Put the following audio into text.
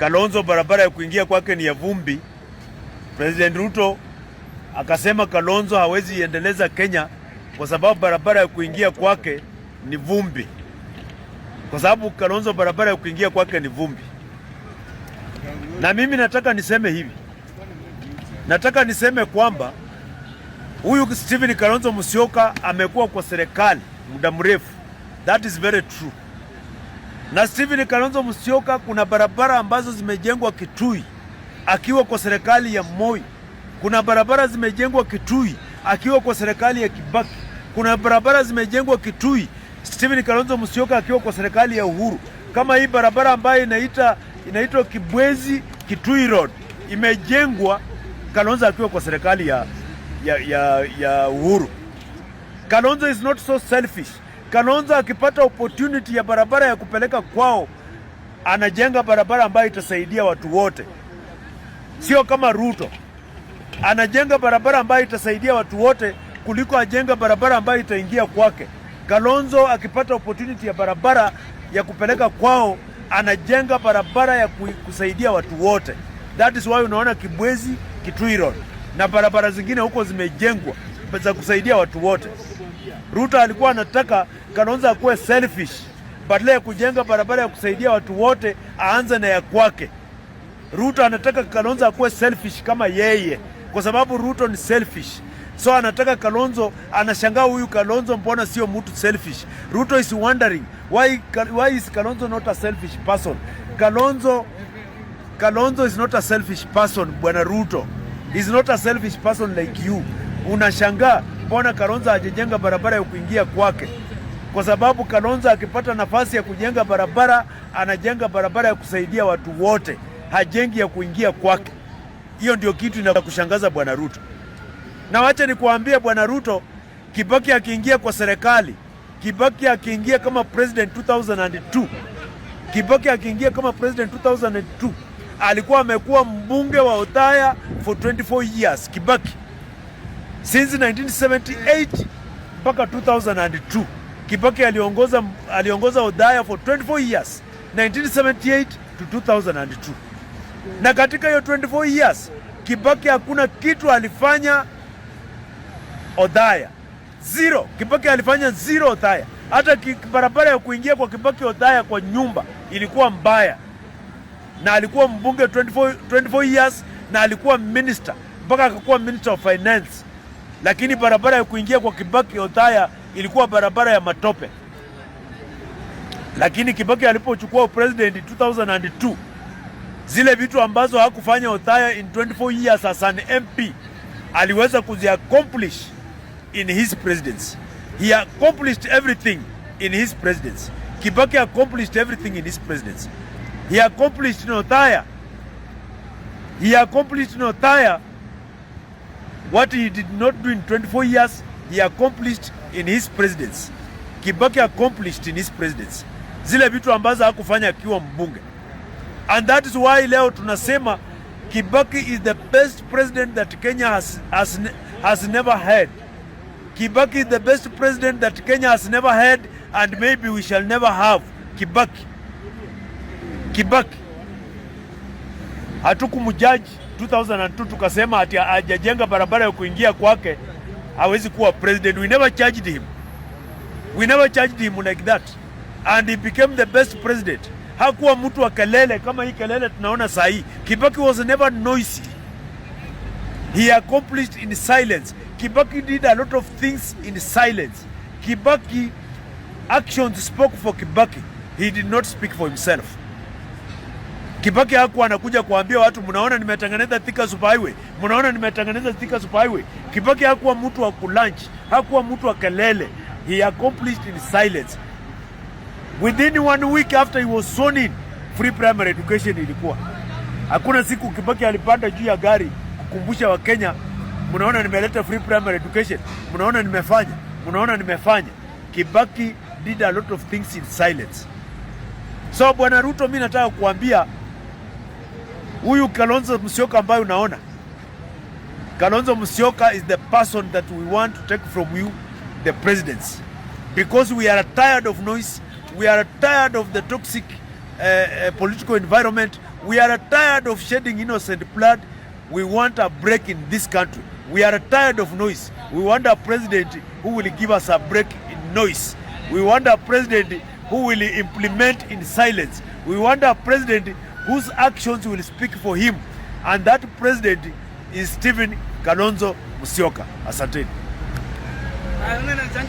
Kalonzo barabara ya kuingia kwake ni ya vumbi. President Ruto akasema Kalonzo hawezi endeleza Kenya kwa sababu barabara ya kuingia kwake ni vumbi. Kwa sababu Kalonzo barabara ya kuingia kwake ni vumbi. Na mimi nataka niseme hivi. Nataka niseme kwamba huyu Stephen Kalonzo Musyoka amekuwa kwa serikali muda mrefu. That is very true. Na Stephen Kalonzo Musyoka kuna barabara ambazo zimejengwa Kitui akiwa kwa serikali ya Moi. Kuna barabara zimejengwa Kitui akiwa kwa serikali ya Kibaki. Kuna barabara zimejengwa Kitui Stephen Kalonzo Musyoka akiwa kwa serikali ya Uhuru. Kama hii barabara ambayo inaitwa Kibwezi Kitui Road imejengwa Kalonzo akiwa kwa serikali ya Uhuru. Kalonzo is not so selfish. Kalonzo akipata opportunity ya barabara ya kupeleka kwao, anajenga barabara ambayo itasaidia watu wote. Sio kama Ruto. Anajenga barabara ambayo itasaidia watu wote kuliko ajenga barabara ambayo itaingia kwake. Kalonzo akipata opportunity ya barabara ya kupeleka kwao, anajenga barabara ya kusaidia watu wote. That is why unaona Kibwezi Kitui Road na barabara zingine huko zimejengwa za kusaidia watu wote. Ruto alikuwa anataka Kalonzo akuwe selfish, badala ya kujenga barabara ya kusaidia watu wote aanze na ya kwake. Ruto anataka Kalonzo akuwe selfish kama yeye, kwa sababu Ruto ni selfish. So anataka Kalonzo, anashangaa huyu Kalonzo mbona sio mtu selfish. Ruto is wondering why is Kalonzo not a selfish person. Kalonzo is not a selfish person, bwana Ruto. He's not a selfish person like you. Unashangaa mbona Kalonzo hajajenga barabara ya kuingia kwake. Kwa sababu Kalonzo akipata nafasi ya kujenga barabara, anajenga barabara ya kusaidia watu wote, hajengi ya kuingia kwake. Hiyo ndio kitu inakushangaza bwana Ruto. Na wacha nikuambie bwana Ruto, Kibaki akiingia kwa serikali, Kibaki akiingia kama president 2002, Kibaki akiingia kama president 2002, alikuwa amekuwa mbunge wa Othaya for 24 years. Kibaki since 1978 mpaka 2002 Kibaki aliongoza Othaya for 24 years, 1978 to 2002. Na katika hiyo 24 years Kibaki hakuna kitu alifanya Othaya. Zero. Kibaki alifanya zero Othaya. Hata barabara ya kuingia kwa Kibaki Othaya kwa nyumba ilikuwa mbaya. Na alikuwa mbunge 24 years na alikuwa minister mpaka akakuwa minister of finance. Lakini barabara ya kuingia kwa Kibaki Othaya ilikuwa barabara ya matope. Lakini Kibaki alipochukua president 2002, zile vitu ambazo hakufanya Othaya in 24 years as an MP aliweza kuziaccomplish in his presidency. He accomplished everything in his presidency. Kibaki accomplished everything in his presidency. He accomplished in Othaya. He accomplished in Othaya what he did not do in 24 years. He accomplished in his presidency. Kibaki accomplished in his presidency zile vitu ambazo hakufanya akiwa mbunge. And that is why leo tunasema Kibaki is the best president that Kenya has never had. Kibaki is the best president that Kenya has never had, and maybe we shall never have. Kibaki hatukumjaji 2002 tukasema ati hajajenga barabara ya kuingia kwake hawezi kuwa president. We never charged him. We never charged him like that. And he became the best president. Hakuwa mtu wa kelele kama hii kelele tunaona saa hii. Kibaki was never noisy. He accomplished in silence. Kibaki did a lot of things in silence. Kibaki actions spoke for Kibaki. He did not speak for himself. Kibaki hakuwa anakuja kuambia watu mnaona nimetengeneza Thika Super Highway. Mnaona nimetengeneza Thika Super Highway. Kibaki hakuwa mtu wa kulunch. Hakuwa mtu wa kelele. He accomplished in silence. Within 1 week after he was sworn in, free primary education ilikuwa. Hakuna siku Kibaki alipanda juu ya gari kukumbusha Wakenya, mnaona nimeleta free primary education, mnaona nimefanya, mnaona nimefanya. Kibaki did a lot of things in silence. So bwana Ruto, mimi nataka kuambia huyu Kalonzo Musyoka ambaye unaona, Kalonzo Musyoka is the person that we want to take from you the presidency, because we are tired of noise. We are tired of the toxic political environment. We are tired of shedding innocent blood. We want a break in this country. We are tired of noise. We want a president who will give us a break in noise. We want a president who will implement in silence. We want a president whose actions will speak for him. And that president is Stephen Kalonzo Musyoka. Asante.